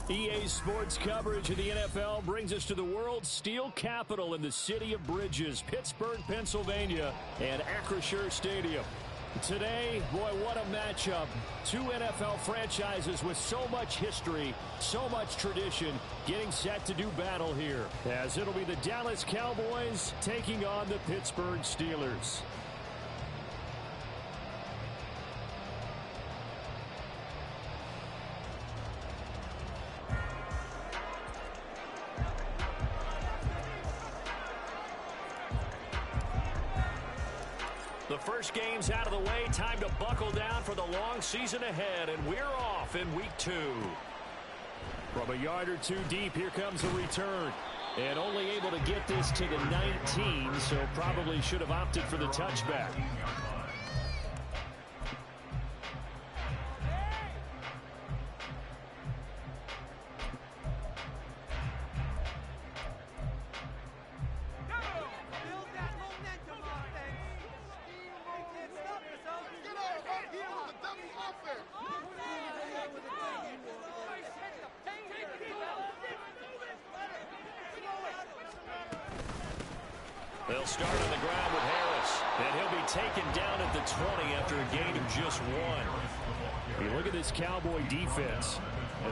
EA Sports coverage of the NFL brings us to the world's steel capital in the city of Bridges, Pittsburgh, Pennsylvania, and Acrisure Stadium. Today, boy, what a matchup. Two NFL franchises with so much history, so much tradition, getting set to do battle here, as it'll be the Dallas Cowboys taking on the Pittsburgh Steelers. The first game's out of the way. Time to buckle down for the long season ahead, and we're off in week 2. From a yard or two deep, here comes the return. And only able to get this to the 19, so probably should have opted for the touchback. They'll start on the ground with Harris, and he'll be taken down at the 20 after a gain of just 1. You look at this Cowboy defense.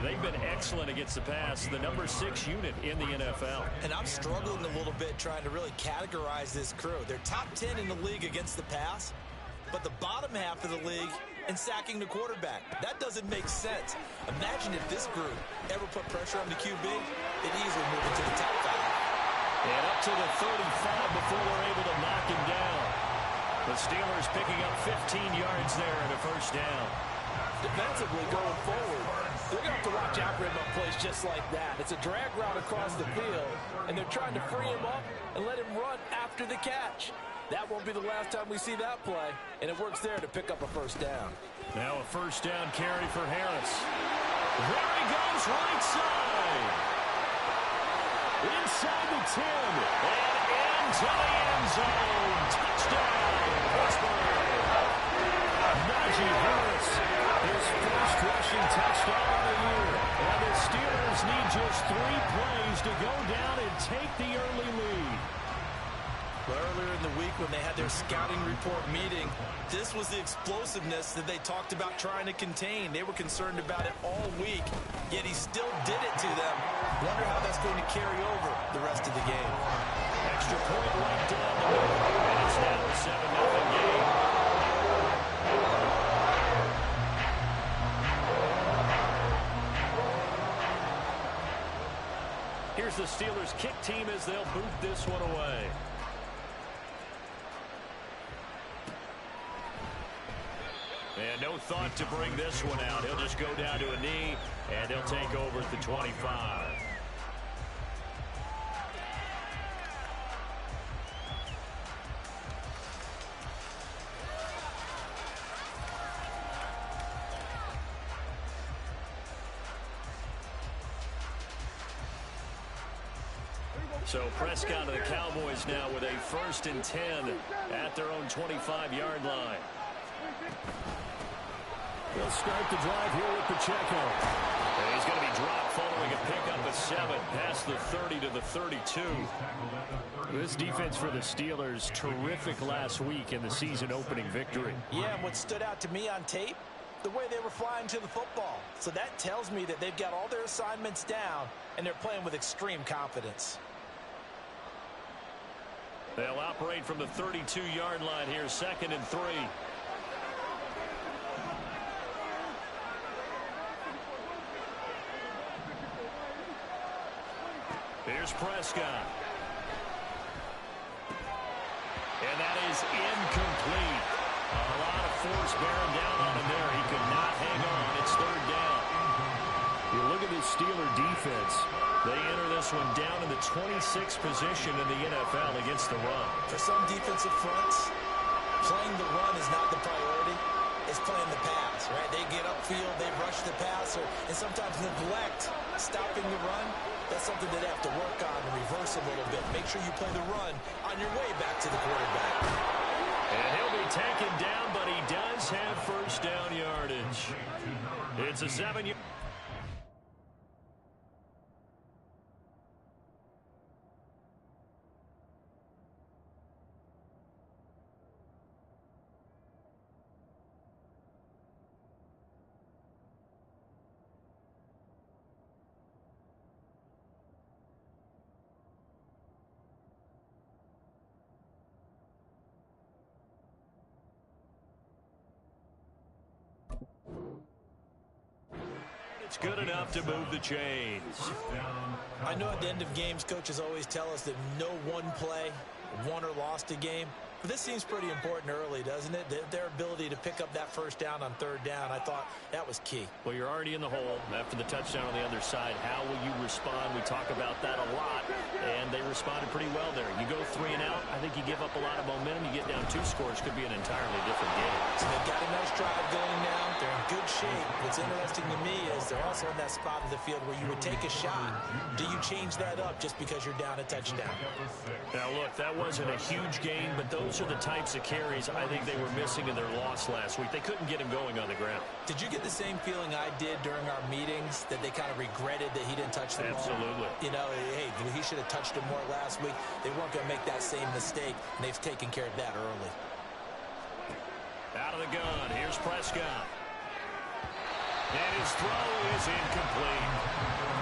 They've been excellent against the pass, the number 6 unit in the NFL. And I'm struggling a little bit trying to really categorize this crew. They're top 10 in the league against the pass, but the bottom half of the league in sacking the quarterback. That doesn't make sense. Imagine if this group ever put pressure on the QB, they'd easily move into the top 5. And up to the 35 before they're able to knock him down. The Steelers picking up 15 yards there and a first down. Defensively going forward, they're going to have to watch out for him on plays just like that. It's a drag route across the field, and they're trying to free him up and let him run after the catch. That won't be the last time we see that play, and it works there to pick up a first down. Now a first down carry for Harris. There he goes, right side. Inside the 10, and into the end zone. Touchdown, Pittsburgh. Najee Harris, his first rushing touchdown of the year. And the Steelers need just 3 plays to go down and take the early lead. Earlier in the week when they had their scouting report meeting, this was the explosiveness that they talked about trying to contain. They were concerned about it all week, yet he still did it to them. Wonder how that's going to carry over the rest of the game. Extra point right down the middle, and it's now a 7-0 game. Here's the Steelers kick team as they'll boot this one away. And no thought to bring this one out. He'll just go down to a knee, and they'll take over at the 25. So Prescott of the Cowboys now with a 1st and 10 at their own 25-yard line. They'll start the drive here with Pacheco. And he's going to be dropped following a pickup of 7 past the 30 to the 32. This defense for the Steelers, terrific last week in the season-opening victory. Yeah, and what stood out to me on tape, the way they were flying to the football. So that tells me that they've got all their assignments down, and they're playing with extreme confidence. They'll operate from the 32-yard line here, 2nd and 3. Here's Prescott. And that is incomplete. A lot of force bearing down on him there. He could not hang on. It's 3rd down. You look at this Steeler defense. They enter this one down in the 26th position in the NFL against the run. For some defensive fronts, playing the run is not the priority. It's playing the pass, right? They get upfield, they rush the passer, and sometimes neglect stopping the run. That's something that they have to work on and reverse a little bit. Make sure you play the run on your way back to the quarterback. And he'll be taken down, but he does have first down yardage. It's a 7-yard. It's good enough to move the chains. I know at the end of games, coaches always tell us that no one play won or lost a game. But this seems pretty important early, doesn't it? Their ability to pick up that first down on third down, I thought that was key. Well, you're already in the hole after the touchdown on the other side. How will you respond? We talk about that a lot, and they responded pretty well there. You go 3 and out, I think you give up a lot of momentum. You get down 2 scores, could be an entirely different game. So they've got a nice drive going now. They're in good shape. What's interesting to me is they're also in that spot of the field where you would take a shot. Do you change that up just because you're down a touchdown? Now, look, that wasn't a huge gain, but those are the types of carries I think they were missing in their loss last week. They couldn't get him going on the ground. Did you get the same feeling I did during our meetings, that they kind of regretted that he didn't touch the ball? Absolutely. You know, hey, he should have touched him more last week. They weren't going to make that same mistake, and they've taken care of that early. Out of the gun, here's Prescott. And his throw is incomplete.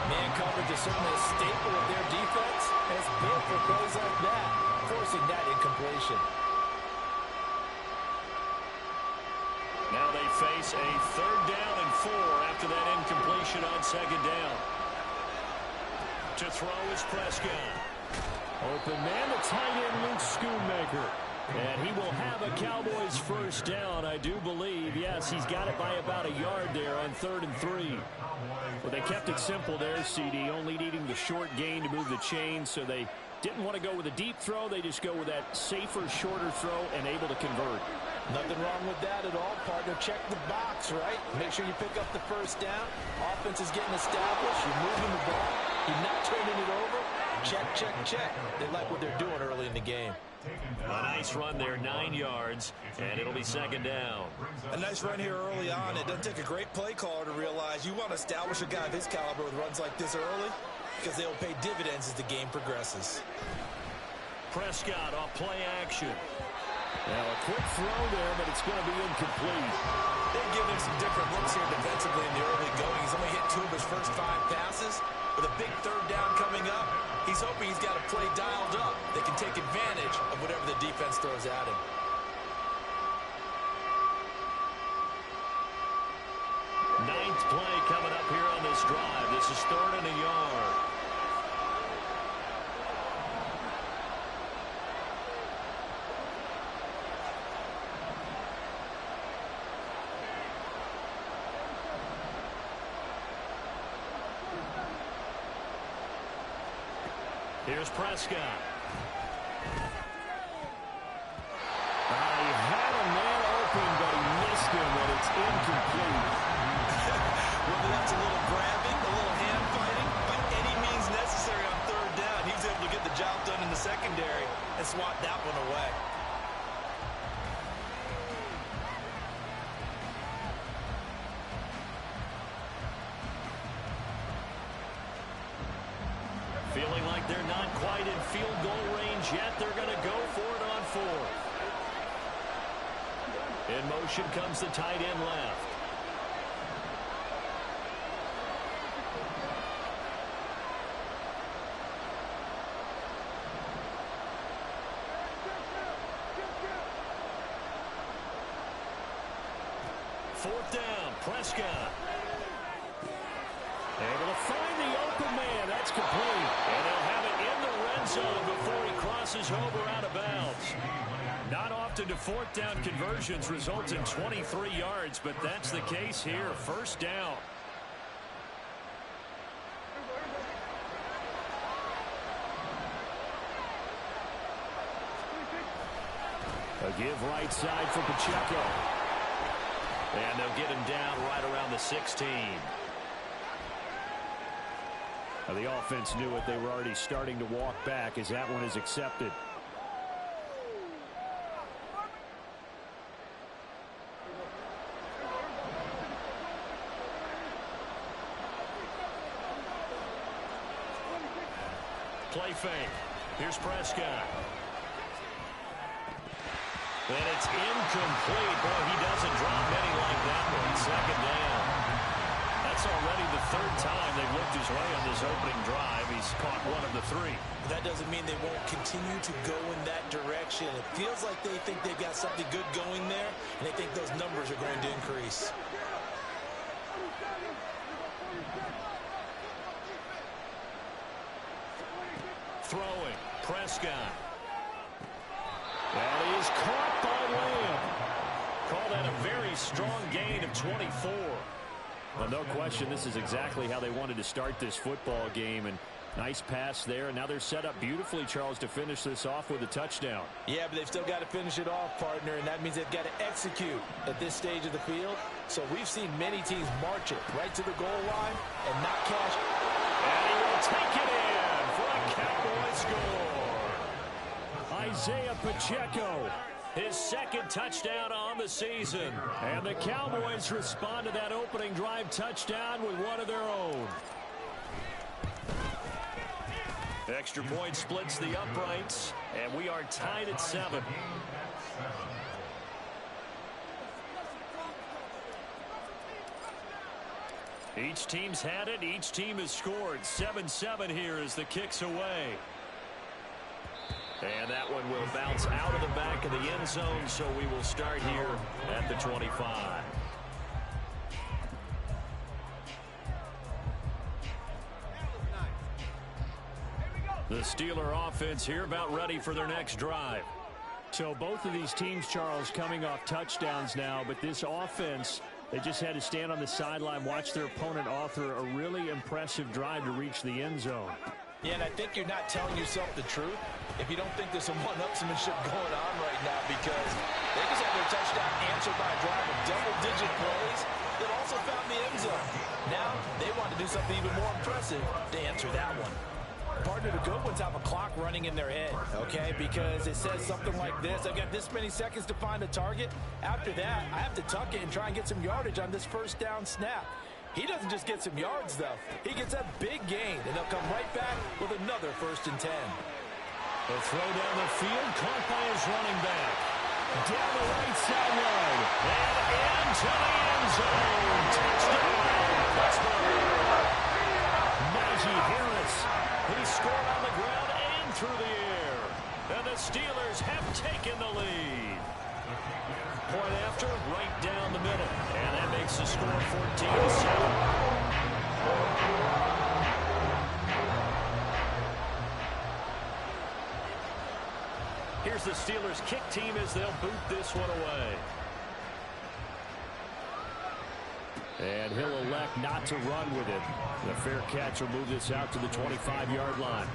Man coverage is certainly a staple of their defense, and it's built for plays like that, forcing that incompletion. Now they face a 3rd down and 4 after that incompletion on 2nd down. To throw is Prescott. Open man, the tight end, Luke Schoonmaker. And he will have a Cowboys first down, I do believe. Yes, he's got it by about a yard there on 3rd and 3. Well, they kept it simple there, CD, only needing the short gain to move the chains, so they didn't want to go with a deep throw. They just go with that safer, shorter throw and able to convert. Nothing wrong with that at all, partner. Check the box, right? Make sure you pick up the first down. Offense is getting established. You're moving the ball. You're not turning it over. Check, check, check. They like what they're doing early in the game. A nice run there, 9 yards, and it'll be 2nd down. A nice run here early on. It doesn't take a great play caller to realize you want to establish a guy of his caliber with runs like this early, because they'll pay dividends as the game progresses. Prescott off play action. Now a quick throw there, but it's going to be incomplete. They've given him some different looks here defensively in the early going. He's only hit 2 of his first 5 passes. With a big 3rd down coming up, he's hoping he's got a play dialed up that can take advantage of whatever the defense throws at him. Ninth play coming up here on this drive. This is 3rd and a yard. Here's Prescott. He had a man open, but he missed him, and it's incomplete. Whether that's a little grabbing, a little hand fighting, by any means necessary on 3rd down, he was able to get the job done in the secondary and swat that one away. Feeling like they're not quite in field goal range yet. They're going to go for it on 4th. In motion comes the tight end left. Fourth down, Prescott. Able to find the open man. That's complete. And they'll have it in the red zone before he crosses over out of bounds. Not often do 4th down conversions result in 23 yards, but that's the case here. First down. A give right side for Pacheco. And they'll get him down right around the 16. Now, the offense knew it. They were already starting to walk back as that one is accepted. Play fake. Here's Prescott. And it's incomplete. Boy, he doesn't drop many like that one. 2nd down. That's already the 3rd time they've looked his way on this opening drive. He's caught 1 of the 3. That doesn't mean they won't continue to go in that direction. It feels like they think they've got something good going there, and they think those numbers are going to increase. Throwing. Prescott. And he is caught by Lamb. Call that a very strong gain of 24. Well, no question, this is exactly how they wanted to start this football game. And nice pass there. And now they're set up beautifully, Charles, to finish this off with a touchdown. Yeah, but they've still got to finish it off, partner, and that means they've got to execute at this stage of the field. So we've seen many teams march it right to the goal line and not cash. And he will take it in for a Cowboys score. Isaiah Pacheco, his second touchdown on the season. And the Cowboys respond to that opening drive touchdown with one of their own. Extra point splits the uprights, and we are tied at 7. Each team's had it. Each team has scored. 7-7 here as the kick's away. And that one will bounce out of the back of the end zone, so we will start here at the 25. The Steeler offense here about ready for their next drive. So both of these teams, Charles, coming off touchdowns now, but this offense, they just had to stand on the sideline, watch their opponent author a really impressive drive to reach the end zone. Yeah, and I think you're not telling yourself the truth if you don't think there's some one-upsmanship going on right now, because they just had their touchdown answered by a drive of double-digit plays that also found the end zone. Now they want to do something even more impressive to answer that one. Partner, the good ones have a clock running in their head, okay, because it says something like this: I've got this many seconds to find a target. After that, I have to tuck it and try and get some yardage on this first down snap. He doesn't just get some yards, though. He gets a big gain, and they'll come right back with another 1st and 10. The throw down the field, caught by his running back. Down the right sideline, and into the end zone. Touchdown, Pittsburgh. Najee Harris, he scored on the ground and through the air. And the Steelers have taken the lead. Point after, right down the middle. And that makes the score 14-7. Here's the Steelers kick team as they'll boot this one away. And he'll elect not to run with it. The fair catch will move this out to the 25-yard line.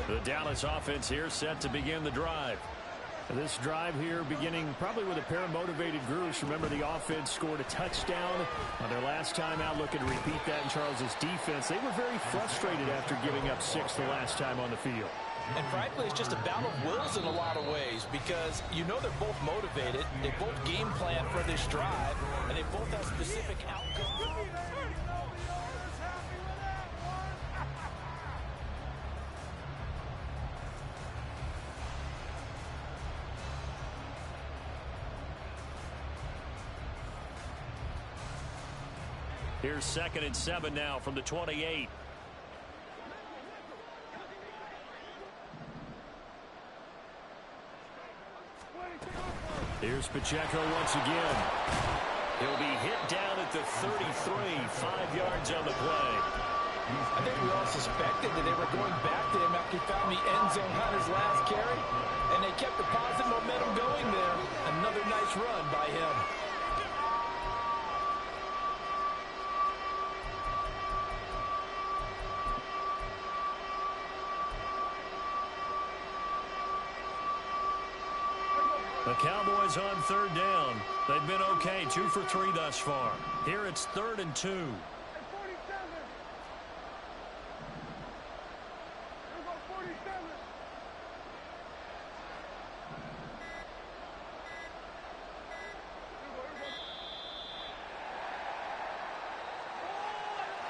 The Dallas offense here set to begin the drive. This drive here beginning probably with a pair of motivated groups. Remember, the offense scored a touchdown on their last time out, looking to repeat that in Charles's defense. They were very frustrated after giving up 6 the last time on the field. And frankly, it's just a battle of wills in a lot of ways, because you know they're both motivated, they both game plan for this drive, and they both have specific outcomes. Here's 2nd and 7 now from the 28. Here's Pacheco once again. He'll be hit down at the 33, 5 yards on the play. I think we all suspected that they were going back to him after he found the end zone on his last carry, and they kept the positive momentum going there. Another nice run by him. The Cowboys on 3rd down. They've been okay, 2 for 3 thus far. Here it's 3rd and 2.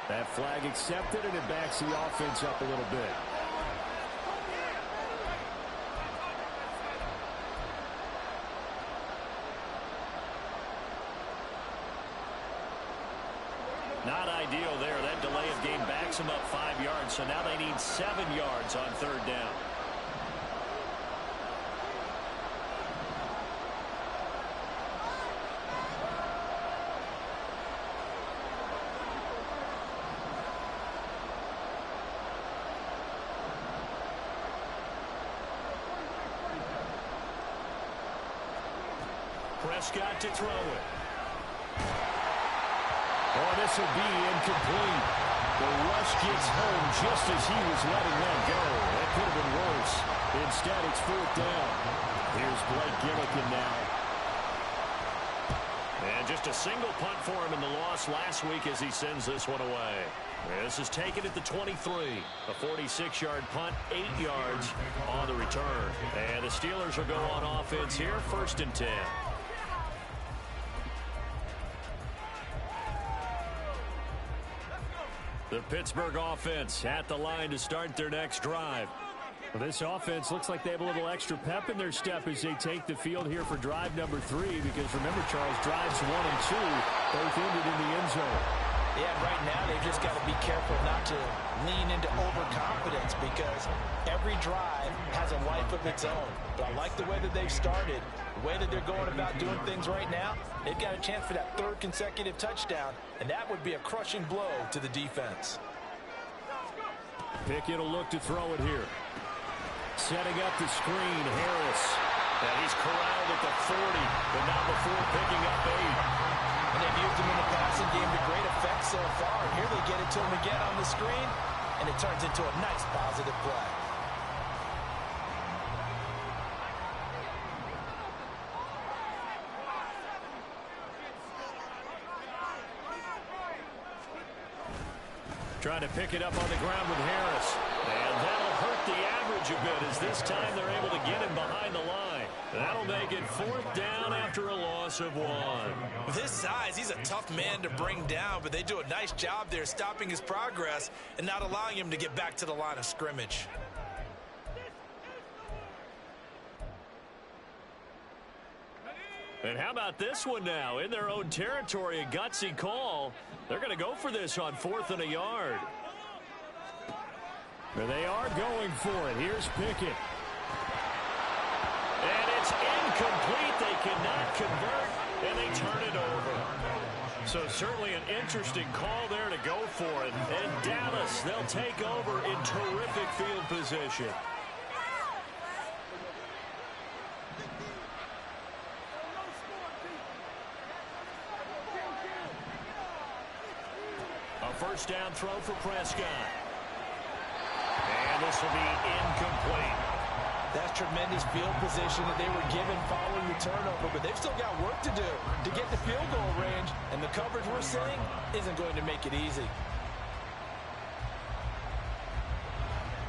That flag accepted, and it backs the offense up a little bit. Not ideal there. That delay of game backs them up 5 yards, so now they need 7 yards on 3rd down. Prescott to throw it. Oh, this will be incomplete. The rush gets home just as he was letting that go. That could have been worse. Instead, it's 4th down. Here's Blake Gillikin now. And just a single punt for him in the loss last week as he sends this one away. This is taken at the 23. A 46-yard punt, 8 yards on the return. And the Steelers will go on offense here, 1st and 10. The Pittsburgh offense at the line to start their next drive. Well, this offense looks like they have a little extra pep in their step as they take the field here for drive number 3, because remember, Charles, drives 1 and 2 both ended in the end zone. Yeah, right now they've just got to be careful not to lean into overconfidence, because every drive has a life of its own. But I like the way that they've started, the way that they're going about doing things right now. They've got a chance for that 3rd consecutive touchdown, and that would be a crushing blow to the defense. Pickett will look to throw it here. Setting up the screen, Harris. And he's corralled at the 40, but not before picking up 8. And they've used him in the passing game to great effect so far. And here they get it to him again on the screen, and it turns into a nice positive play. Trying to pick it up on the ground with Harris. And that'll hurt the average a bit as this time they're able to get him behind the line. That'll make it 4th down after a loss of 1. With his size, he's a tough man to bring down, but they do a nice job there stopping his progress and not allowing him to get back to the line of scrimmage. And how about this one now? In their own territory, a gutsy call. They're going to go for this on 4th and a yard. They are going for it. Here's Pickett. And it's incomplete. They cannot convert, and they turn it over. So certainly an interesting call there to go for it. And Dallas, they'll take over in terrific field position. A 1st down throw for Prescott. And this will be incomplete. That's tremendous field position that they were given following the turnover, but they've still got work to do to get the field goal range, and the coverage we're seeing isn't going to make it easy.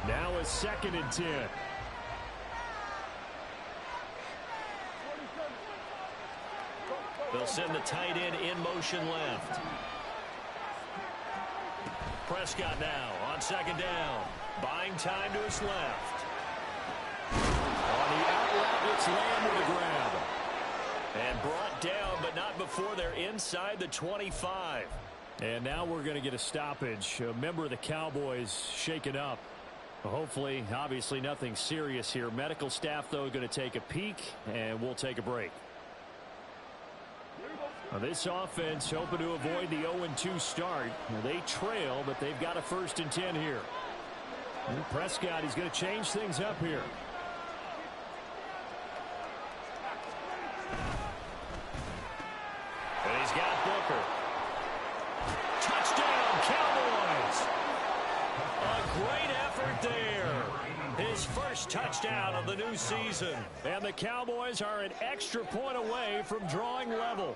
Now a 2nd and 10. They'll send the tight end in motion left. Prescott now on 2nd down. Buying time to his left. On the out route, it's Lamb with the grab. And brought down, but not before they're inside the 25. And now we're going to get a stoppage. A member of the Cowboys shaken up. Hopefully, obviously nothing serious here. Medical staff, though, going to take a peek, and we'll take a break. Now this offense hoping to avoid the 0-2 start. Now they trail, but they've got a 1st and 10 here. And Prescott, he's going to change things up here. And he's got Booker. Touchdown, Cowboys! A great effort there. His first touchdown of the new season. And the Cowboys are an extra point away from drawing level.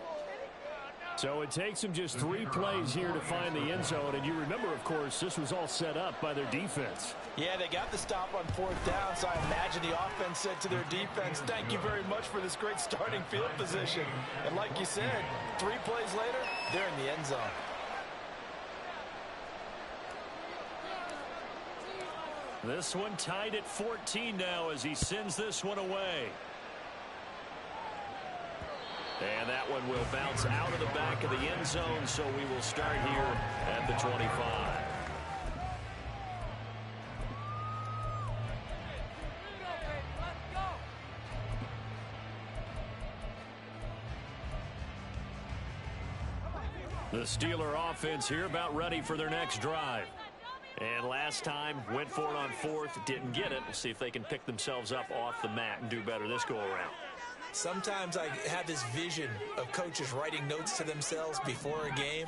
So it takes them just 3 plays here to find the end zone. And you remember, of course, this was all set up by their defense. Yeah, they got the stop on 4th down, so I imagine the offense said to their defense, thank you very much for this great starting field position. And like you said, 3 plays later, they're in the end zone. This one tied at 14 now as he sends this one away. And that one will bounce out of the back of the end zone, so we will start here at the 25. The Steeler offense here about ready for their next drive. And last time, went for it on 4th, didn't get it. We'll see if they can pick themselves up off the mat and do better this go-around. Sometimes I have this vision of coaches writing notes to themselves before a game,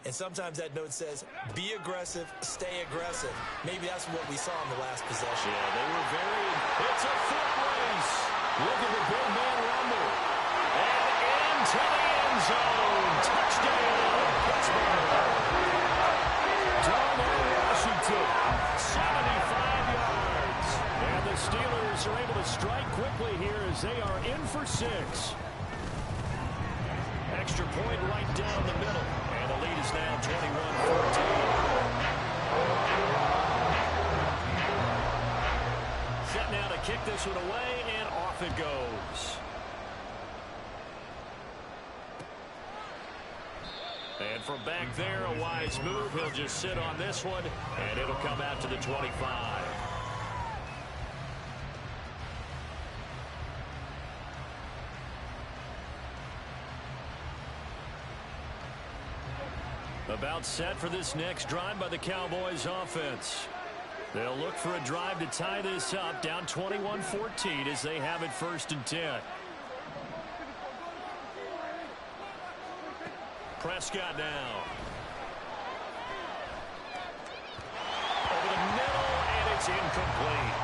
and sometimes that note says, be aggressive, stay aggressive. Maybe that's what we saw in the last possession. Yeah, they were very... It's a foot race. Look at the big man rumble. And into the end zone. Touchdown, Pittsburgh. Darnell Washington, 75 yards. And the Steelers are able to strike quickly here as they are in for 6. Extra point right down the middle. And the lead is now 21-14. Set now to kick this one away, and off it goes. And from back there, a wise move. He'll just sit on this one, and it'll come out to the 25. About set for this next drive by the Cowboys offense. They'll look for a drive to tie this up, down 21-14 as they have it 1st and 10. Prescott now. Over the middle, and it's incomplete.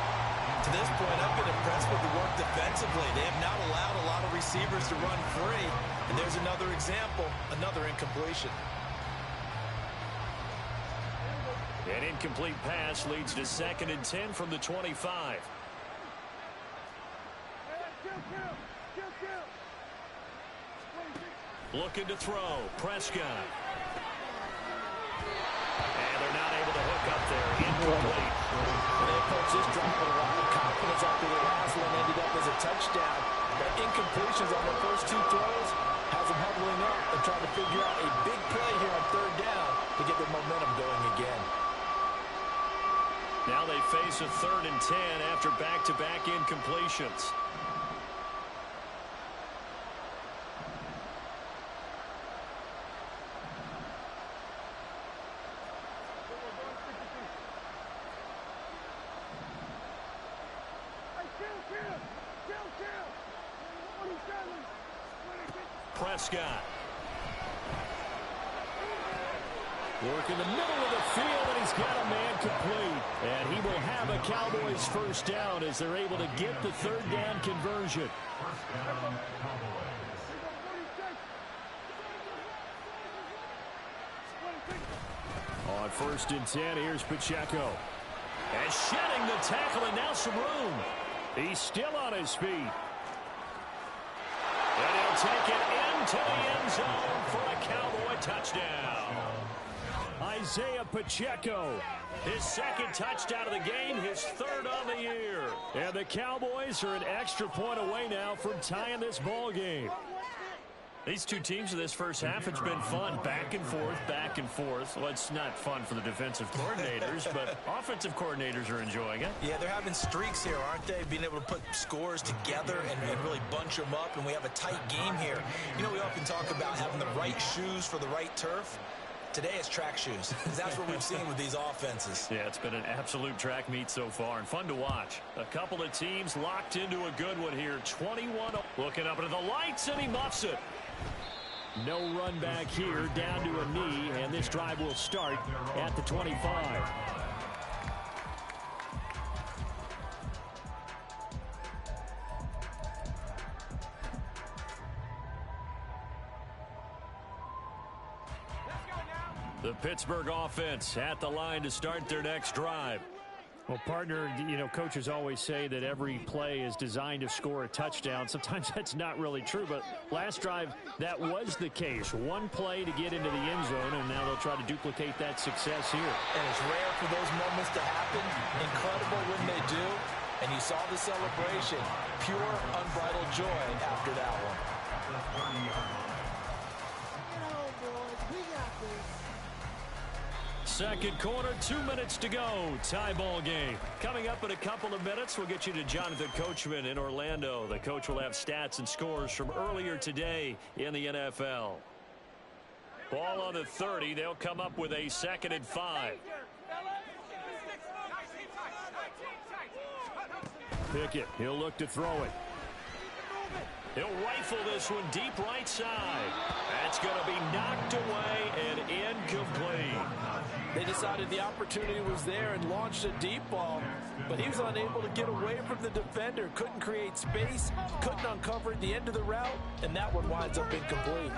To this point, I've been impressed with the work defensively. They have not allowed a lot of receivers to run free. And there's another example, another incompletion. An incomplete pass leads to 2nd and 10 from the 25. Looking to throw. Prescott. And they're not able to hook up there. Incomplete. They approach this drive with a lot of confidence after the last one ended up as a touchdown. But incompletions on their first 2 throws has them huddling up and trying to figure out a big play here on 3rd down to get their momentum going again. Now they face a 3rd and 10 after back-to-back incompletions. Prescott. Work in the middle of the field, and he's got a man complete. And he will have a Cowboys 1st down as they're able to get the 3rd down conversion. On 1st and 10, here's Pacheco. And shedding the tackle, and now some room. He's still on his feet. And he'll take it into the end zone for a Cowboy touchdown. Isaiah Pacheco, his 2nd touchdown of the game, his 3rd on the year. And the Cowboys are an extra point away now from tying this ball game. These two teams in this first half, it's been fun. Back and forth, back and forth. Well, it's not fun for the defensive coordinators, but offensive coordinators are enjoying it. Yeah, they're having streaks here, aren't they? Being able to put scores together and really bunch them up, and we have a tight game here. You know, we often talk about having the right shoes for the right turf. Today it's track shoes. That's what we've seen with these offenses. Yeah, it's been an absolute track meet so far and fun to watch. A couple of teams locked into a good one here. 21. Looking up into the lights, and he muffs it. No run back here, down to a knee, and this drive will start at the 25. The Pittsburgh offense at the line to start their next drive. Well, partner, you know, coaches always say that every play is designed to score a touchdown. Sometimes that's not really true, but last drive, that was the case. One play to get into the end zone, and now they'll try to duplicate that success here. And it's rare for those moments to happen. Incredible when they do. And you saw the celebration. Pure, unbridled joy after that one. Second quarter, 2 minutes to go. Tie ball game. Coming up in a couple of minutes, we'll get you to Jonathan Coachman in Orlando. The coach will have stats and scores from earlier today in the NFL. Ball on the 30. They'll come up with a 2nd and 5. Pickett, he'll look to throw it. He'll rifle this one deep right side. That's going to be knocked away and incomplete. They decided the opportunity was there and launched a deep ball, but he was unable to get away from the defender. Couldn't create space, couldn't uncover the end of the route, and that one winds up incomplete.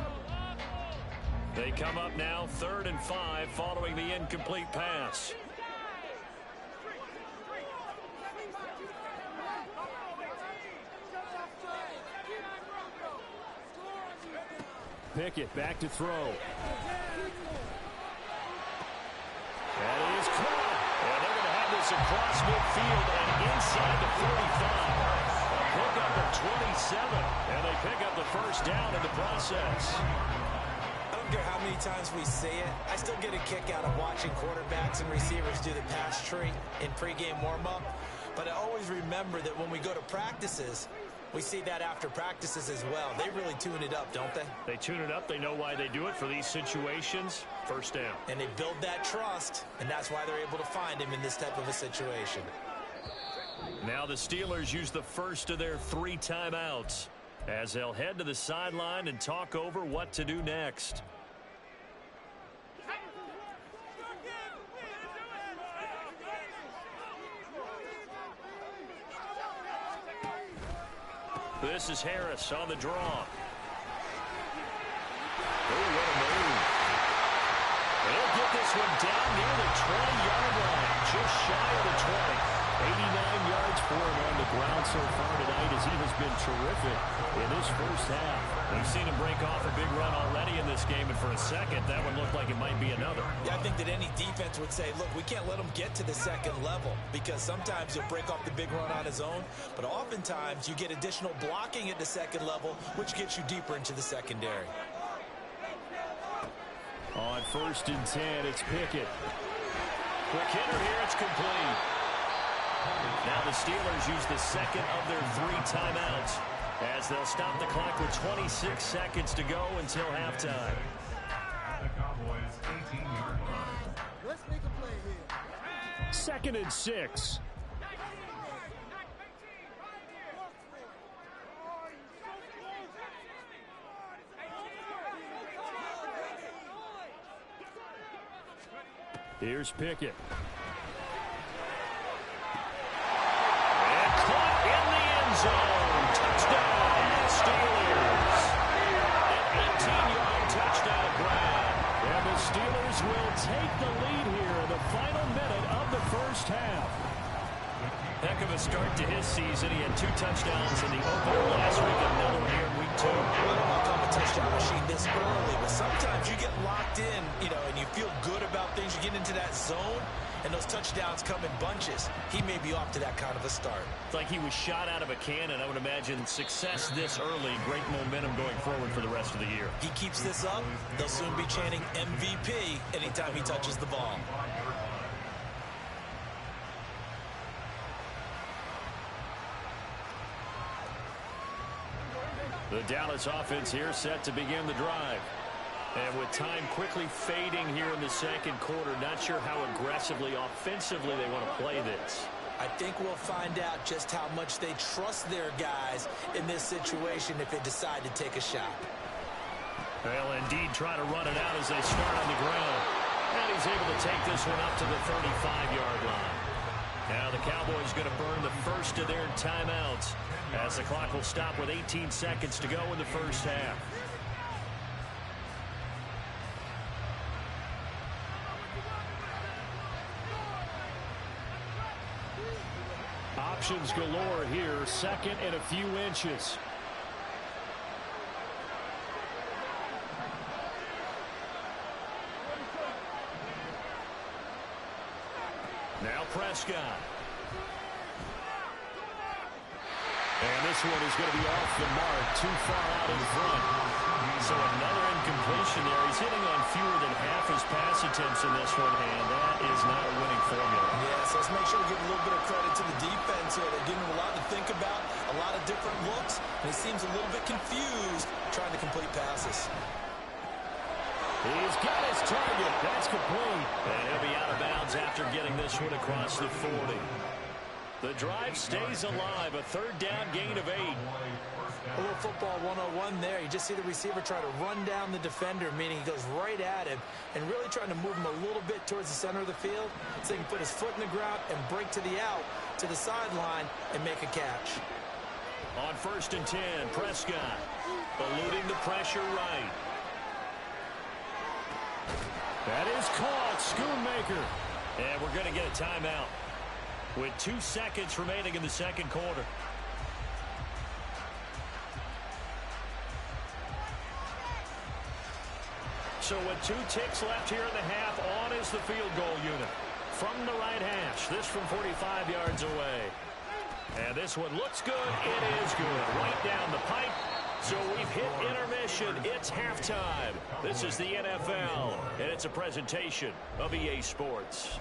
They come up now 3rd and 5 following the incomplete pass. Pickett back to throw. That is caught. And they're going to have this across midfield and inside the 45. A pickup of 27. And they pick up the first down in the process. I don't care how many times we say it, I still get a kick out of watching quarterbacks and receivers do the pass tree in pregame warm-up. But I always remember that when we go to practices, we see that after practices as well. They really tune it up, don't they? They tune it up. They know why they do it for these situations. First down. And they build that trust, and that's why they're able to find him in this type of a situation. Now the Steelers use the first of their 3 timeouts as they'll head to the sideline and talk over what to do next. This is Harris on the draw. Oh, what a move. They'll get this one down near the 20-yard line, just shy of the 20. 89 yards for him on the ground so far tonight as he has been terrific in this first half. We've seen him break off a big run already in this game, and for a second, that would look like it might be another. Yeah, I think that any defense would say, look, we can't let him get to the second level because sometimes he'll break off the big run on his own, but oftentimes you get additional blocking at the second level, which gets you deeper into the secondary. On 1st and 10, it's Pickett. Quick hitter here, it's complete. Now the Steelers use the second of their 3 timeouts as they'll stop the clock with 26 seconds to go until halftime. Let's make a play here. 2nd and 6. Here's Pickett. Zone. Touchdown, Steelers. An 18-yard touchdown grab. And the Steelers will take the lead here in the final minute of the first half. Heck of a start to his season. He had 2 touchdowns in the opener last week, another one here in week 2. I don't know if I'm a touchdown machine this early, but sometimes you get locked in, and you feel good about things. You get into that zone, and those touchdowns come in bunches. He may be off to that kind of a start. It's like he was shot out of a cannon. I would imagine success this early, great momentum going forward for the rest of the year. He keeps this up, they'll soon be chanting MVP anytime he touches the ball. The Dallas offense here set to begin the drive. And with time quickly fading here in the second quarter, not sure how aggressively, offensively they want to play this. I think we'll find out just how much they trust their guys in this situation if they decide to take a shot. They'll indeed try to run it out as they start on the ground. And he's able to take this one up to the 35-yard line. Now the Cowboys going to burn the first of their timeouts as the clock will stop with 18 seconds to go in the first half. Options galore here, 2nd and a few inches. Now Prescott. And this one is going to be off the mark, too far out in front. So another incompletion there. He's hitting on fewer than half his pass attempts in this one, and that is not a winning formula. Yeah, so let's make sure we give a little bit of credit to the defense here. They're giving him a lot to think about, a lot of different looks, and he seems a little bit confused trying to complete passes. He's got his target. That's complete. And he'll be out of bounds after getting this one across the 40. The drive stays alive. A 3rd down gain of 8. A little football 101 there. You just see the receiver try to run down the defender, meaning he goes right at him and really trying to move him a little bit towards the center of the field so he can put his foot in the ground and break to the out, to the sideline, and make a catch. On 1st and 10, Prescott eluding the pressure right. That is caught. Schoonmaker. And we're going to get a timeout with 2 seconds remaining in the second quarter. So with 2 ticks left here in the half, on is the field goal unit. From the right hash, this from 45 yards away. And this one looks good. It is good. Right down the pipe. So we've hit intermission. It's halftime. This is the NFL, and it's a presentation of EA Sports.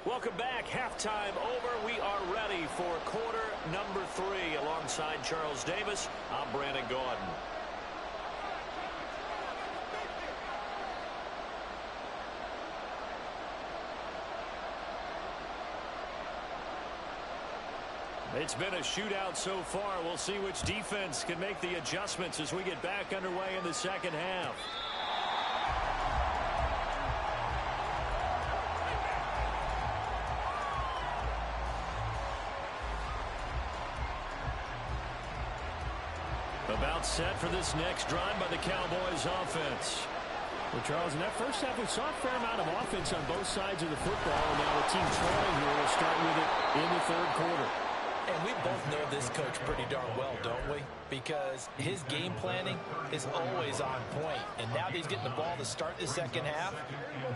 Welcome back. Halftime over. We are ready for quarter number 3. Alongside Charles Davis, I'm Brandon Gaudin. It's been a shootout so far. We'll see which defense can make the adjustments as we get back underway in the second half. About set for this next drive by the Cowboys offense. Well, Charles, in that first half, we saw a fair amount of offense on both sides of the football. And now the team trailing here will start with it in the third quarter. And we both know this coach pretty darn well, don't we? Because his game planning is always on point. And now that he's getting the ball to start the second half,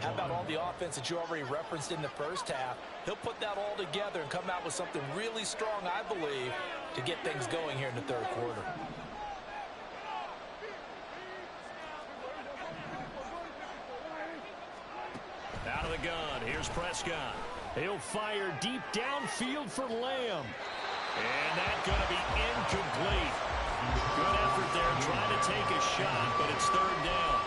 how about all the offense that you already referenced in the first half? He'll put that all together and come out with something really strong, I believe, to get things going here in the third quarter. Out of the gun, here's Prescott. He'll fire deep downfield for Lamb. And that's going to be incomplete. Good effort there, trying to take a shot, but it's third down.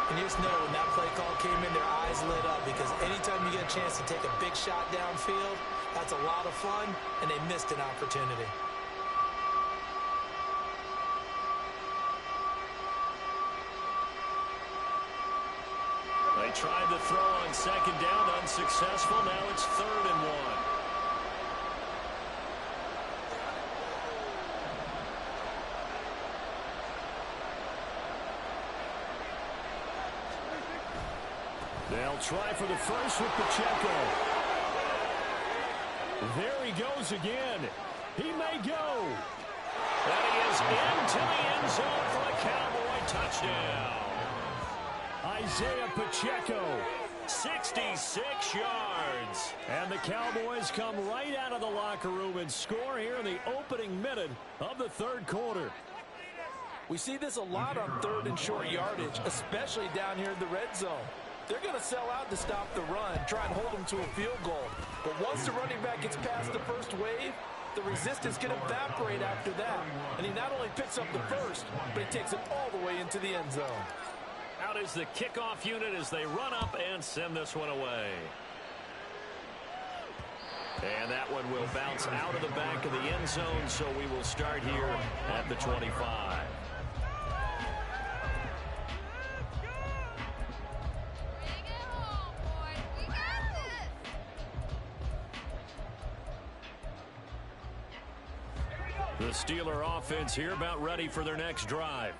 And you just know when that play call came in, their eyes lit up, because anytime you get a chance to take a big shot downfield, that's a lot of fun, and they missed an opportunity. They tried to throw on second down, unsuccessful. Now it's 3rd and 1. They'll try for the first with Pacheco. There he goes again. He may go. And he is into the end zone for a Cowboy touchdown. Isaiah Pacheco, 66 yards. And the Cowboys come right out of the locker room and score here in the opening minute of the third quarter. We see this a lot on 3rd and short yardage, especially down here in the red zone. They're going to sell out to stop the run, try and hold them to a field goal. But once the running back gets past the first wave, the resistance can evaporate after that. And he not only picks up the first, but he takes it all the way into the end zone. Out is the kickoff unit as they run up and send this one away. And that one will bounce out of the back of the end zone, so we will start here at the 25. The Steeler offense here about ready for their next drive.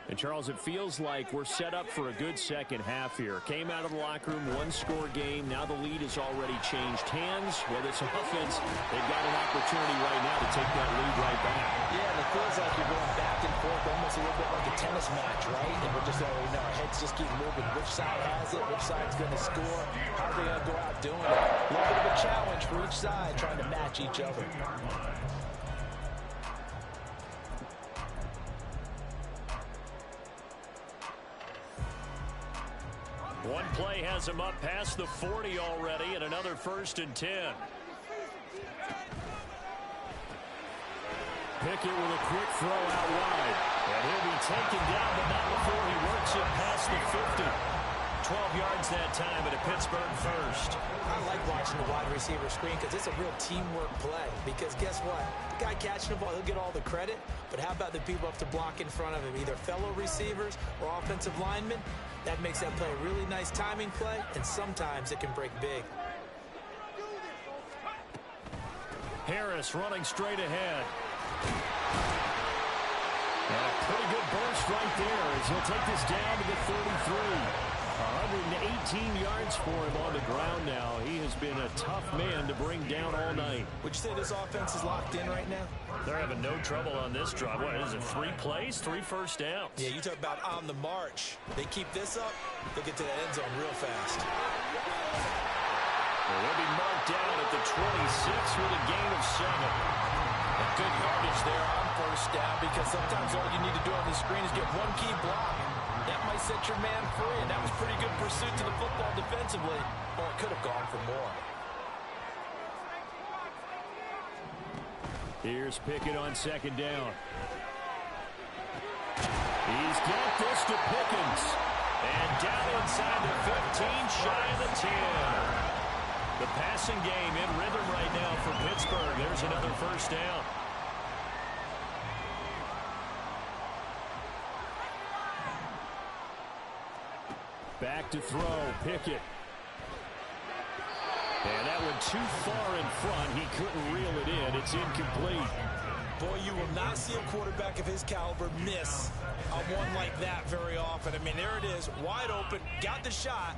And, Charles, it feels like we're set up for a good second half here. Came out of the locker room, one-score game. Now the lead has already changed hands. Well, this offense, they've got an opportunity right now to take that lead right back. Yeah, and it feels like you're going back and forth, almost a little bit like a tennis match, right? And we're just, our heads just keep moving. Which side has it? Which side's going to score? How are they going to go out doing it? A little bit of a challenge for each side, trying to match each other. One play has him up past the 40 already, and another 1st and 10. Pickett with a quick throw out wide. And he'll be taken down, but not before he works it past the 50. 12 yards that time at a Pittsburgh first. I like watching the wide receiver screen because it's a real teamwork play. Because guess what? The guy catching the ball, he'll get all the credit. But how about the people up to block in front of him, either fellow receivers or offensive linemen? That makes that play a really nice timing play, and sometimes it can break big. Harris running straight ahead. And a pretty good burst right there as he'll take this down to the 33. 118 yards for him on the ground now. He has been a tough man to bring down all night. Would you say this offense is locked in right now? They're having no trouble on this drive. What is it, 3 plays, 3 first downs? Yeah, you talk about on the march. They keep this up, they'll get to that end zone real fast. Well, they'll be marked down at the 26 with a gain of 7. A good yardage there on first down because sometimes all you need to do on the screen is get one key block. That might set your man free, and that was pretty good pursuit to the football defensively. Or it could have gone for more. Here's Pickett on second down. He's got this to Pickens. And down inside the 15, shy of the 10. The passing game in rhythm right now for Pittsburgh. There's another first down. Back to throw, Pickett. And that one too far in front. He couldn't reel it in. It's incomplete. Boy, you will not see a quarterback of his caliber miss on one like that very often. I mean, there it is, wide open, got the shot,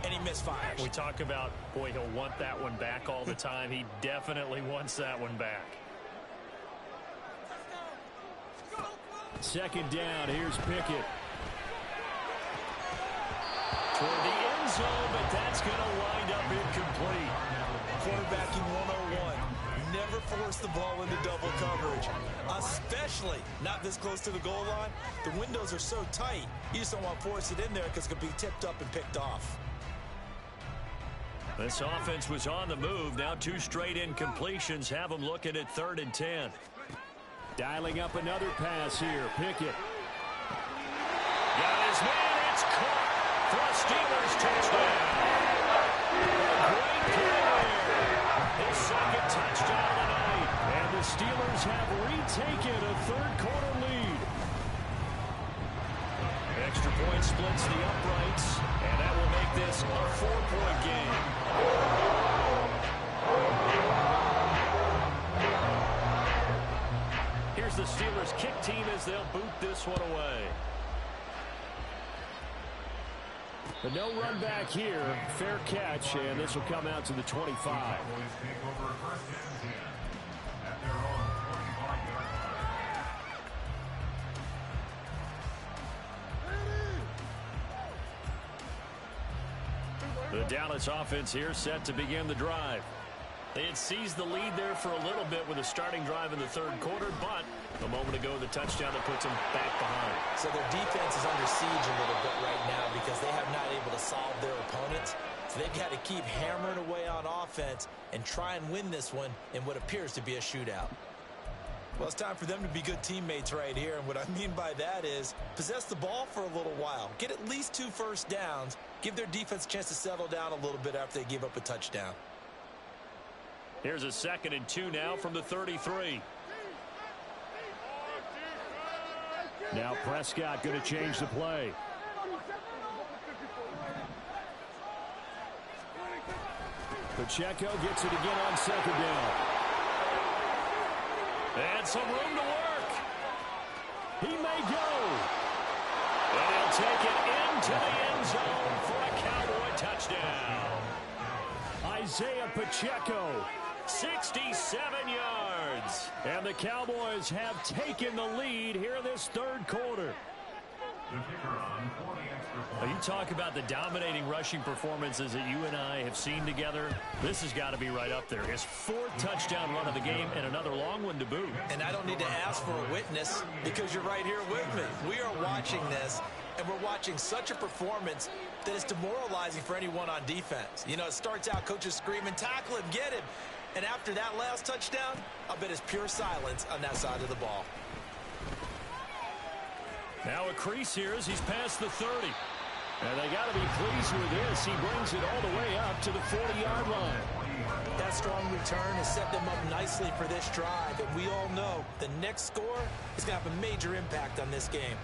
and he misfires. We talk about, boy, he'll want that one back all the time. He definitely wants that one back. Second down, here's Pickett. Toward the end zone, but that's going to wind up incomplete. Quarterbacking 101. Never force the ball into double coverage, especially not this close to the goal line. The windows are so tight, you just don't want to force it in there because it could be tipped up and picked off. This offense was on the move. Now 2 straight incompletions have them looking at 3rd and 10. Dialing up another pass here. Pickett. Got his man. It's caught for a Steelers touchdown. Great play there. His second touchdown of the night. And the Steelers have retaken a 3rd quarter lead. Extra point splits the uprights. And that will make this a 4-point game. Here's the Steelers kick team as they'll boot this one away. But no run back here. Fair catch, and this will come out to the 25. The Dallas offense here set to begin the drive. They had seized the lead there for a little bit with a starting drive in the 3rd quarter, but a moment ago the touchdown that puts them back behind. So their defense is under siege a little bit right now because they have not able to solve their opponents. So they've got to keep hammering away on offense and try and win this one in what appears to be a shootout. Well, it's time for them to be good teammates right here, and what I mean by that is possess the ball for a little while, get at least 2 first downs, give their defense a chance to settle down a little bit after they give up a touchdown. Here's a 2nd and 2 now from the 33. Now Prescott going to change the play. Pacheco gets it again on 2nd down. And some room to work. He may go. And he'll take it into the end zone for a Cowboy touchdown. Isaiah Pacheco, 67 yards. And the Cowboys have taken the lead here in this 3rd quarter. Now you talk about the dominating rushing performances that you and I have seen together. This has got to be right up there. His 4th touchdown run of the game and another long one to boot. And I don't need to ask for a witness because you're right here with me. We are watching this, and we're watching such a performance that is demoralizing for anyone on defense. You know, it starts out coaches screaming, tackle him, get him. And after that last touchdown, I bet it's pure silence on that side of the ball. Now a crease here as he's past the 30. And they got to be pleased with this. He brings it all the way up to the 40-yard line. That strong return has set them up nicely for this drive. And we all know the next score is going to have a major impact on this game.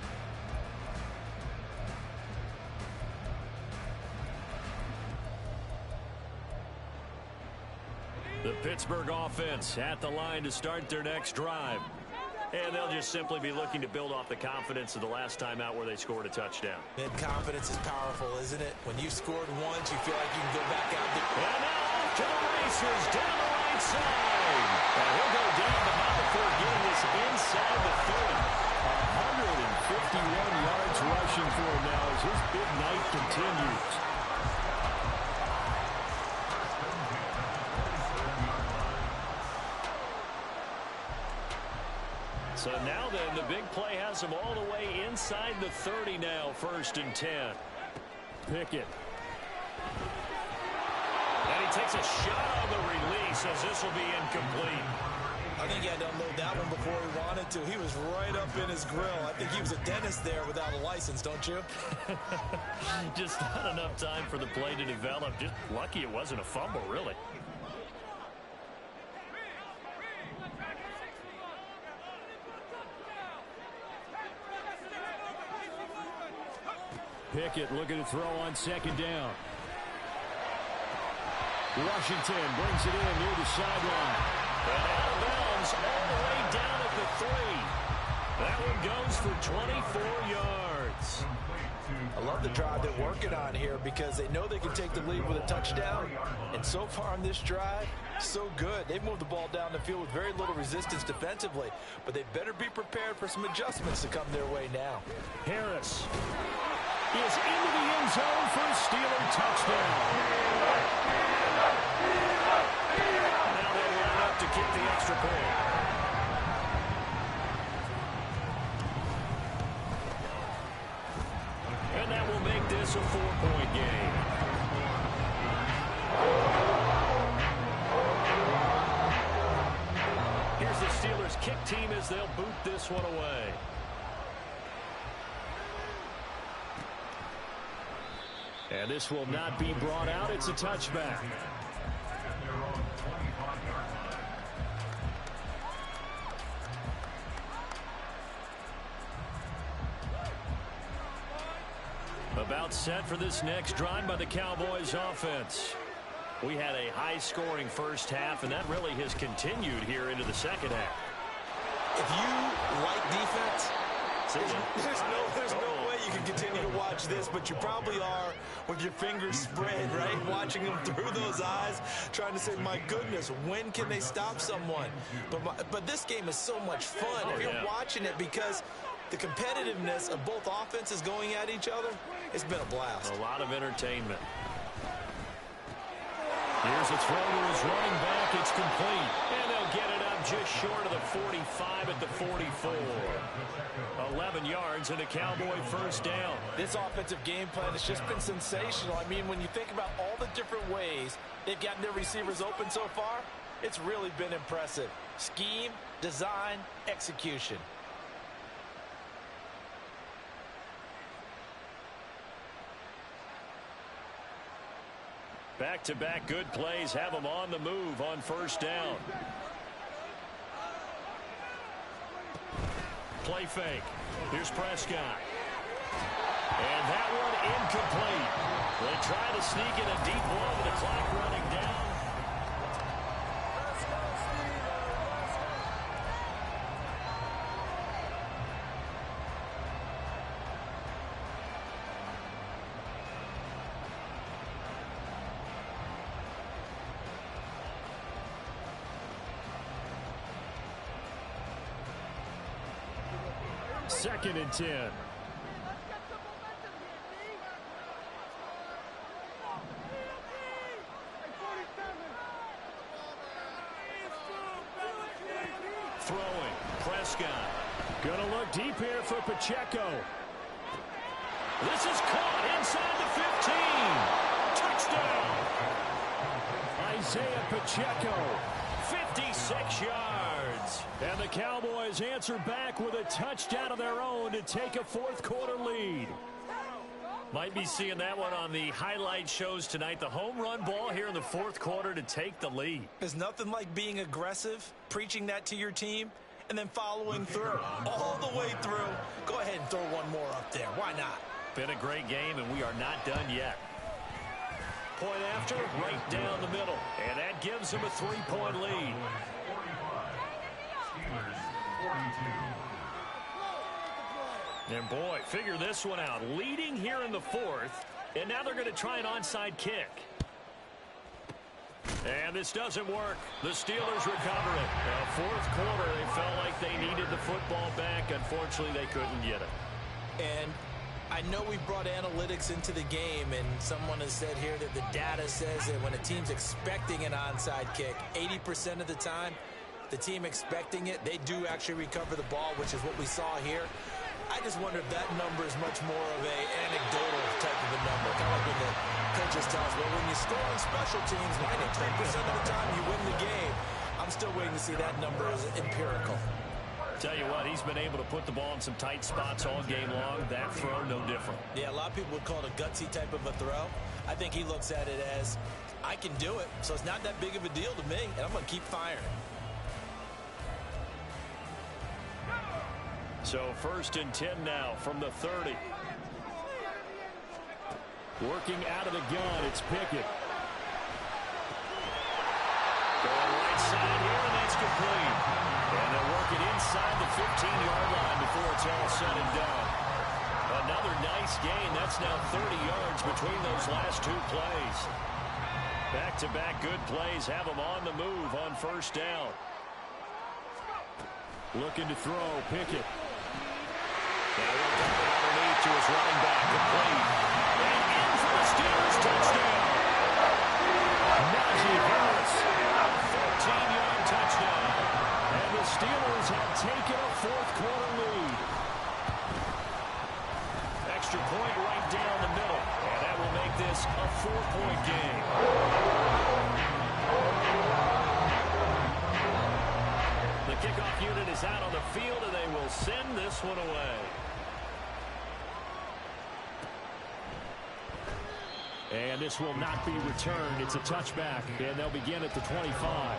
The Pittsburgh offense at the line to start their next drive. And they'll just simply be looking to build off the confidence of the last time out where they scored a touchdown. And confidence is powerful, isn't it? When you've scored once, you feel like you can go back out there. And now off to the races down the right side. And he'll go down, but not before getting this inside the 30. 151 yards rushing for him now as his big night continues. So now then, the big play has him all the way inside the 30 now, 1st and 10. Pickett. And he takes a shot on the release as this will be incomplete. I think he had to unload that one before he wanted to. He was right up in his grill. I think he was a dentist there without a license, don't you? Just not enough time for the play to develop. Just lucky it wasn't a fumble, really. Pickett looking to throw on 2nd down. Washington brings it in near the sideline. And out of bounds all the way down at the 3. That one goes for 24 yards. I love the drive they're working on here because they know they can take the lead with a touchdown. And so far on this drive, so good. They've moved the ball down the field with very little resistance defensively. But they better be prepared for some adjustments to come their way now. Harris is into the end zone for a Steeler touchdown. Now they line up to kick the extra point. And that will make this a 4-point game. Here's the Steelers kick team as they'll boot this one away. And this will not be brought out. It's a touchback. About set for this next drive by the Cowboys offense. We had a high-scoring first half, and that really has continued here into the second half. If you like defense, there's no way you can continue to watch this, but you probably are with your fingers spread, right? Watching them through those eyes, trying to say, my goodness, when can they stop someone? But this game is so much fun. If you're watching it because the competitiveness of both offenses going at each other, it's been a blast. A lot of entertainment. Here's a throw to his running back. It's complete. And they'll get it up just short of the 45 at the 44. 11 yards and a Cowboy first down. This offensive game plan has just been sensational. I mean, when you think about all the different ways they've gotten their receivers open so far, it's really been impressive. Scheme, design, execution. Back-to-back good plays have them on the move on first down. Play fake. Here's Prescott. And that one incomplete. They try to sneak in a deep one with the clock running down. Second and 10. Throwing. Prescott. Gonna look deep here for Pacheco. This is caught inside the 15. Touchdown. Isaiah Pacheco 56 yards. And the Cowboys answer back with a touchdown of their own to take a fourth-quarter lead. Might be seeing that one on the highlight shows tonight. The home run ball here in the fourth quarter to take the lead. There's nothing like being aggressive, preaching that to your team, and then following through. All the way through. Go ahead and throw one more up there. Why not? Been a great game, and we are not done yet. Point after, right down the middle. And that gives them a 3-point lead. And boy, figure this one out. Leading here in the fourth, and now they're going to try an onside kick. And this doesn't work. The Steelers recover it. Fourth quarter, they felt like they needed the football back. Unfortunately, they couldn't get it. And I know we brought analytics into the game, and someone has said here that the data says that when a team's expecting an onside kick, 80% of the time, the team expecting it, they do actually recover the ball, which is what we saw here. I just wonder if that number is much more of an anecdotal type of a number. Kind of like when the coaches tell us, well, when you score on special teams, 93% of the time you win the game. I'm still waiting to see that number as empirical. Tell you what, he's been able to put the ball in some tight spots all game long. That throw, no different. Yeah, a lot of people would call it a gutsy type of a throw. I think he looks at it as, I can do it, so it's not that big of a deal to me, and I'm going to keep firing. So 1st and 10 now from the 30. Working out of the gun, it's Pickett. Going right side here, and that's complete. And they'll work it inside the 15-yard line before it's all said and done. Another nice gain. That's now 30 yards between those last two plays. Back-to-back good plays have them on the move on first down. Looking to throw, Pickett. Now he'll dump it underneath to his running back, complete. And in for the Steelers touchdown. Najee Harris, a 14-yard touchdown. And the Steelers have taken a fourth-quarter lead. Extra point right down the middle. And that will make this a 4-point game. The kickoff unit is out on the field, and they will send this one away. And this will not be returned. It's a touchback, and they'll begin at the 25.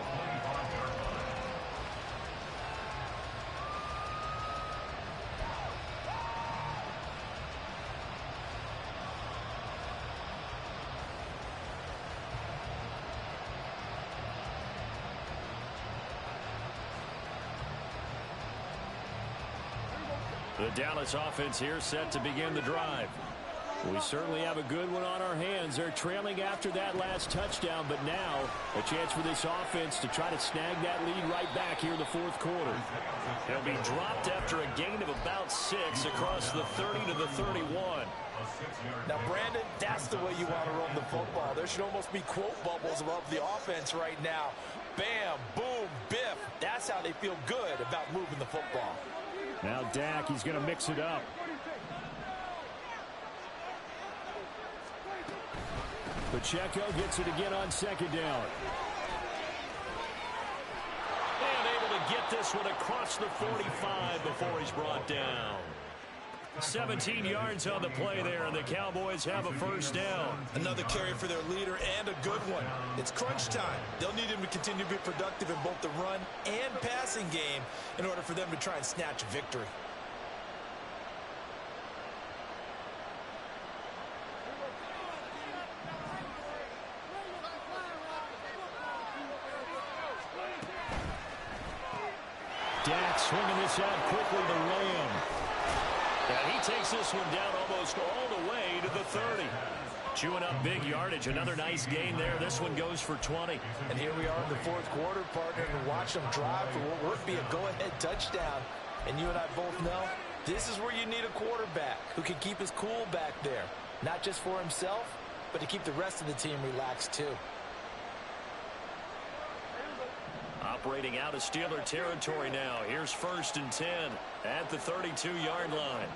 The Dallas offense here set to begin the drive. We certainly have a good one on our hands. They're trailing after that last touchdown, but now a chance for this offense to try to snag that lead right back here in the fourth quarter. They'll be dropped after a gain of about 6 across the 30 to the 31. Now, Brandon, that's the way you want to run the football. There should almost be quote bubbles above the offense right now. Bam, boom, biff. That's how they feel good about moving the football. Now Dak, he's going to mix it up. Pacheco gets it again on second down. And able to get this one across the 45 before he's brought down. 17 yards on the play there, and the Cowboys have a first down. Another carry for their leader, and a good one. It's crunch time. They'll need him to continue to be productive in both the run and passing game in order for them to try and snatch a victory. Dak swinging this out quickly to Lamb. And he takes this one down almost all the way to the 30. Chewing up big yardage. Another nice gain there. This one goes for 20. And here we are in the fourth quarter, partner, and watch them drive for what would be a go-ahead touchdown. And you and I both know this is where you need a quarterback who can keep his cool back there. Not just for himself, but to keep the rest of the team relaxed too. Operating out of Steeler territory now. Here's 1st and 10 at the 32-yard line.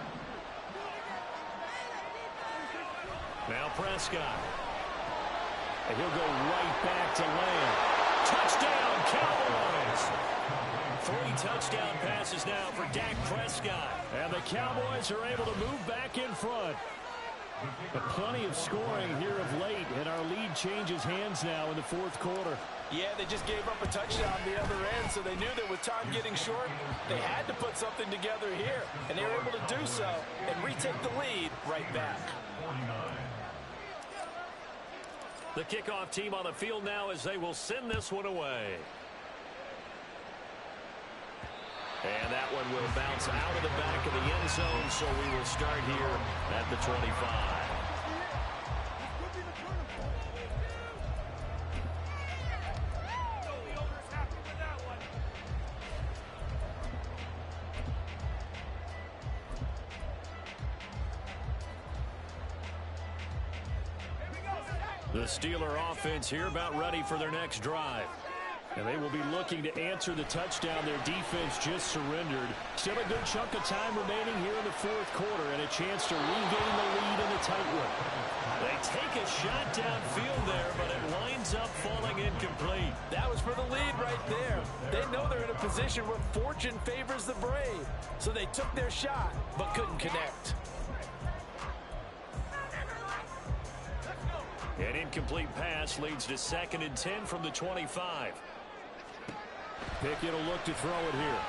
Now Prescott. And he'll go right back to Lamb. Touchdown, Cowboys! 3 touchdown passes now for Dak Prescott. And the Cowboys are able to move back in front. But plenty of scoring here of late, and our lead changes hands now in the 4th quarter. Yeah, they just gave up a touchdown on the other end, so they knew that with time getting short, they had to put something together here. And they were able to do so and retake the lead right back. The kickoff team on the field now as they will send this one away. And that one will bounce out of the back of the end zone, so we will start here at the 25. The Steeler offense here about ready for their next drive. And they will be looking to answer the touchdown their defense just surrendered. Still a good chunk of time remaining here in the 4th quarter and a chance to regain the lead in the tight one. They take a shot downfield there, but it winds up falling incomplete. That was for the lead right there. They know they're in a position where fortune favors the brave. So they took their shot, but couldn't connect. An incomplete pass leads to 2nd and 10 from the 25. Pickett will look to throw it here.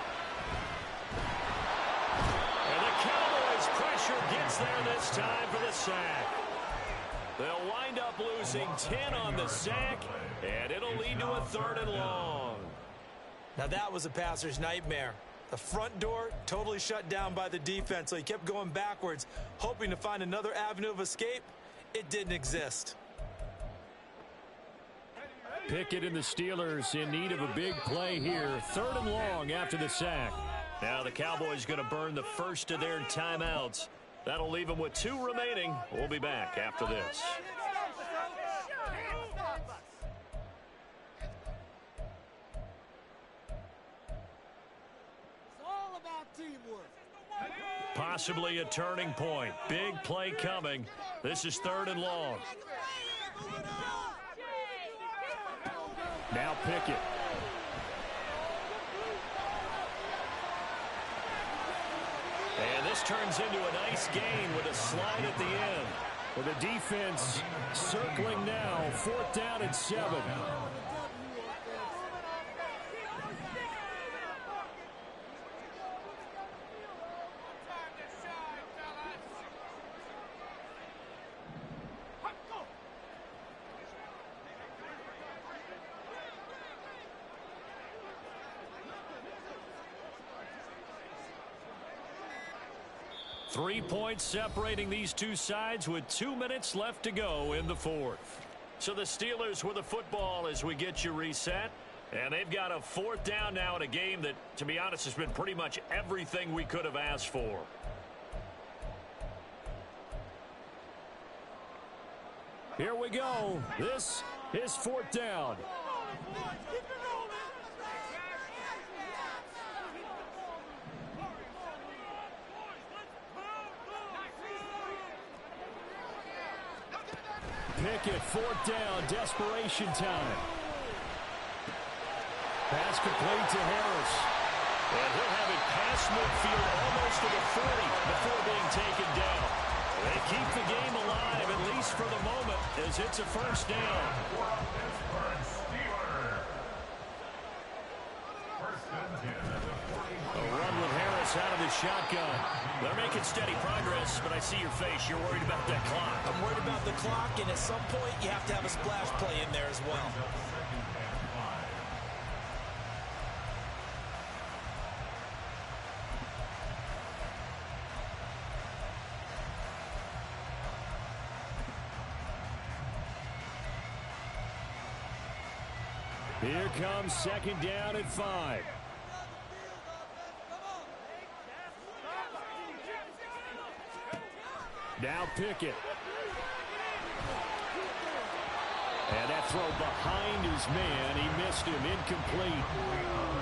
And the Cowboys pressure gets there this time for the sack. They'll wind up losing 10 on the sack, and it'll lead to a 3rd and long. Now that was a passer's nightmare. The front door totally shut down by the defense, so he kept going backwards, hoping to find another avenue of escape. It didn't exist. Pickett and the Steelers in need of a big play here. 3rd and long after the sack. Now the Cowboys going to burn the first of their timeouts. That'll leave them with 2 remaining. We'll be back after this. It's all about teamwork. Possibly a turning point. Big play coming. This is 3rd and long. Now Pickett. And this turns into a nice gain with a slide at the end. With the defense circling now. 4th down and 7. 3 points separating these two sides with 2 minutes left to go in the 4th. So the Steelers with the football as we get you reset. And they've got a 4th down now in a game that, to be honest, has been pretty much everything we could have asked for. Here we go. This is 4th down. Pickett, 4th down, desperation time. Pass complete to Harris. And he'll have it past midfield almost to the 40 before being taken down. They keep the game alive, at least for the moment, as it's a 1st down. A run with Harris out of the shotgun. They're making steady progress, but I see your face. You're worried about that clock. I'm worried about the clock, and at some point, you have to have a splash play in there as well. Here comes 2nd down at 5. Now Pickett. And that throw behind his man. He missed him. Incomplete.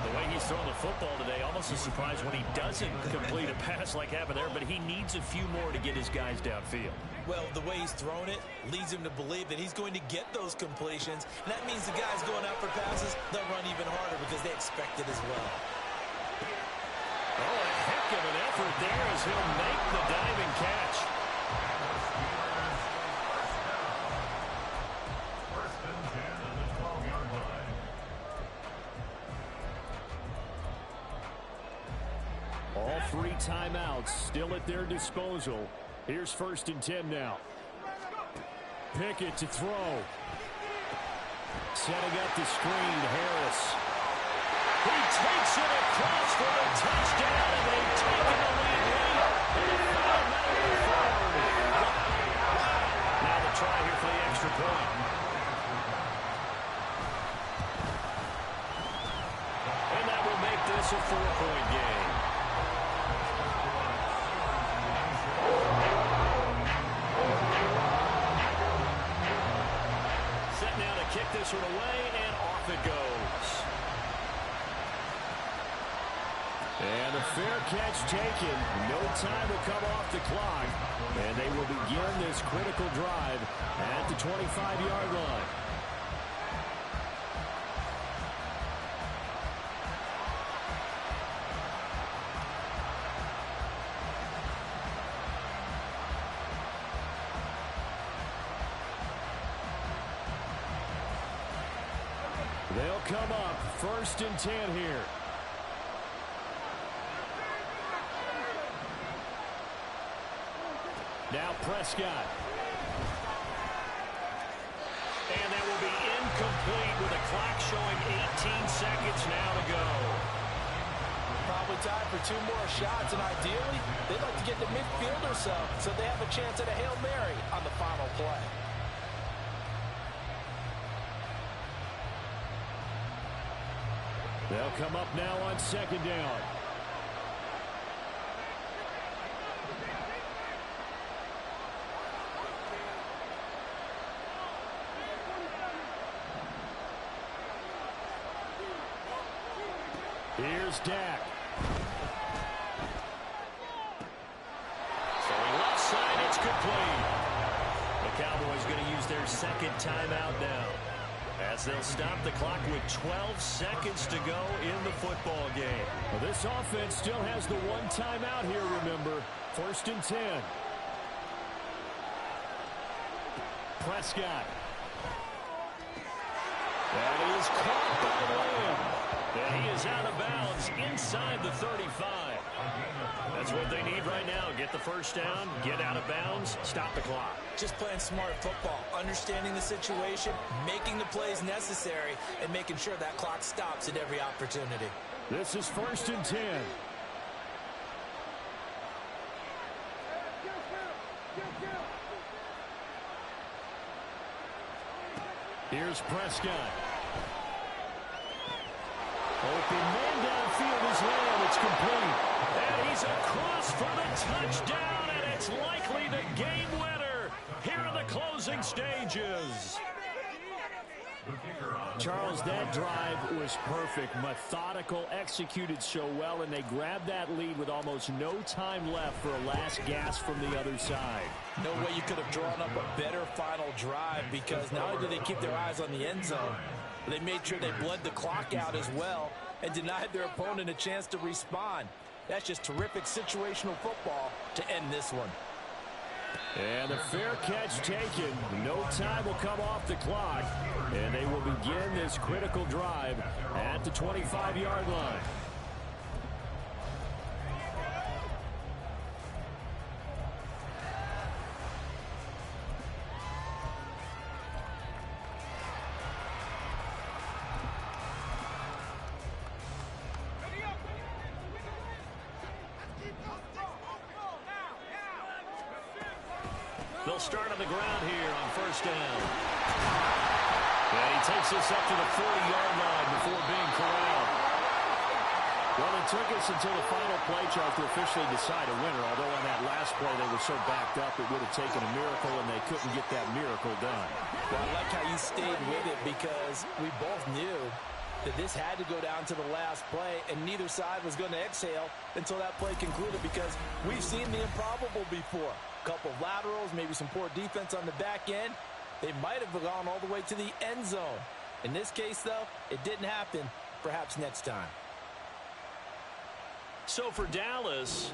The way he's throwing the football today, almost a surprise when he doesn't complete a pass like happened there, but he needs a few more to get his guys downfield. Well, the way he's thrown it leads him to believe that he's going to get those completions. And that means the guys going out for passes, they'll run even harder because they expect it as well. Oh, a heck of an effort there as he'll make the diving catch. All 3 timeouts still at their disposal. Here's 1st and 10 now. Pickett to throw. Setting up the screen, Harris. He takes it across for the touchdown, and they've taken the lead late. Now the try here for the extra point. And that will make this a 4-point game. Kick this one away, and off it goes. And a fair catch taken. No time will come off the clock. And they will begin this critical drive at the 25-yard line. They'll come up 1st and 10 here. Now Prescott. And that will be incomplete with the clock showing 18 seconds now to go. Probably time for 2 more shots, and ideally, they'd like to get to midfield or so they have a chance at a Hail Mary on the final play. They'll come up now on 2nd down. Here's Dak. Throwing left side, it's complete. The Cowboys going to use their 2nd timeout now, as they'll stop the clock with 12 seconds to go in the football game. Well, this offense still has the 1 timeout here, remember. 1st and 10. Prescott. And he is caught by the leg. And he is out of bounds inside the 35. That's what they need right now. Get the first down, get out of bounds, stop the clock. Just playing smart football, understanding the situation, making the plays necessary, and making sure that clock stops at every opportunity. This is 1st and 10. Here's Prescott. Open man downfield is Lamb. It's complete. And he's across for the touchdown, and it's likely the game winner here in the closing stages. Charles, that drive was perfect. Methodical, executed so well, and they grabbed that lead with almost no time left for a last gasp from the other side. No way you could have drawn up a better final drive, because not only did they keep their eyes on the end zone, they made sure they bled the clock out as well and denied their opponent a chance to respond. That's just terrific situational football to end this one. And a fair catch taken. No time will come off the clock. And they will begin this critical drive at the 25-yard line. They'll start on the ground here on 1st down. And he takes this up to the 40-yard line before being corralled. Well, it took us until the final play chart to officially decide a winner, although on that last play, they were so backed up it would have taken a miracle, and they couldn't get that miracle done. Well, I like how you stayed with it because we both knew that this had to go down to the last play, and neither side was going to exhale until that play concluded because we've seen the improbable before. A couple of laterals, maybe some poor defense on the back end. They might have gone all the way to the end zone. In this case, though, it didn't happen. Perhaps next time. So for Dallas,